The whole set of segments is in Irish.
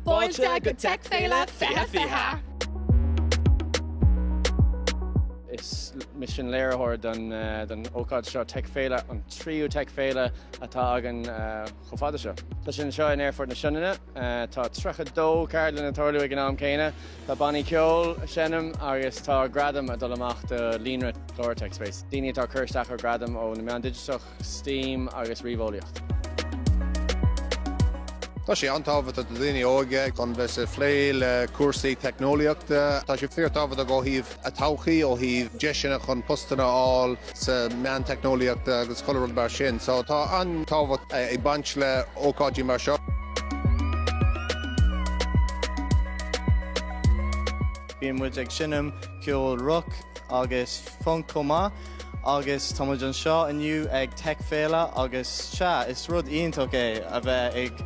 Báilte go Tech Féile fiche. Is mission léirthóir don ócáid seo Tech Féile an tríú Tech Féile atá agan chomh seo. Tá sin seo in airfort na Sionainne, tá 32 cardlan na tarlú ag an am céine, tá bannaí ceol Sionainne agus tá gradam a dul amach de líonra chlór Tech Space. Daoine tá chuirteach ar gradam ó na meán digiteach, Steam agus ríomholaíocht. Tá sé antábhad a daoine óige chun bheith sa phléil cuasaí teicneolaíochta. Tá sé fíortábhad a go híomh a todhchaí ó híomh deisina chun postanna áil sa meán teicneolaíochta agus choileáil mar sin. So tá antábhad ag baint le ócáidí mar seo. Bíonn muid ag sinnam ceol ruch agus fun comá agus tá muid an seo inniu ag Tech Féile agus se is rud ionach é a bheith ag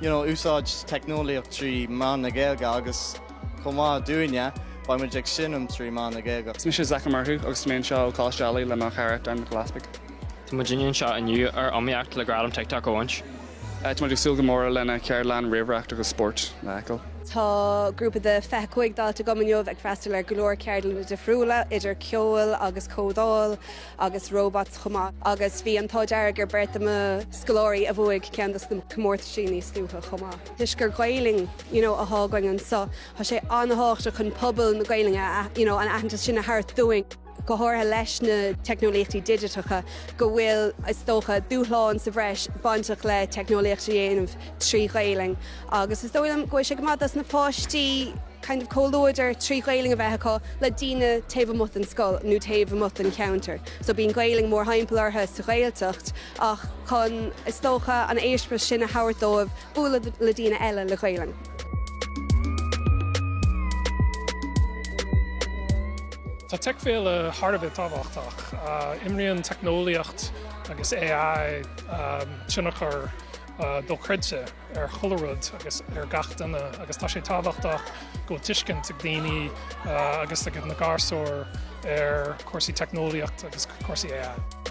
úsáid teicneolaíocht trí man na Gaeilge agus comá dúine ba muid ag sinnam trí man na Gaeilge. Is mis Zach marthú agus mén seo cáistealaí le mar cheart an glaspaig. Tá muid seo inniu ar amíocht le gradam teicteach óhaint. Tá muid sulga móra lena cearlan riomhreacht agus sport lecail. Tá grúpa de fechuig dáilta go miniuh ag freistal ar golóir ceardlan de friúla idir ceol agus códáil agus robots chumá agus bhí an táid gur bert am scolóirí a bhuaig ceandas na cummórta sin níos slútha chumá. Tuis gur gailing a hágain an sa tá sé anthachta chun pobl na gailinge an aithanta sin a thart doing. Go háirtha leis na teicneolaíochtaí digiteacha go bhfuil is tócha dúthláin sa bhreis bainteach le teicneolaíochta dhéanamh trí gailing. Agus is dóilm go sé go madas na páistí kind of cóúidir trí gailing a bheitcha le dína taobh mut an scoil nó taobh mut an counter. So bíon gailing mór haimpelartha sa ghailteacht ach chun is tócha an éispra sin a hairtóibh bula le dína eile le gailing. Tá Tech Féile thart bheith tábhachtach. Imríonn teicneolaíocht agus AI sinachar dó chuidse ar cholarúd agus ar gachtainna agus tá sé tábhachtach go tuiscint ag daoine agus ag na gársóir ar cuasaí teicneolaíocht agus cuasaí AI.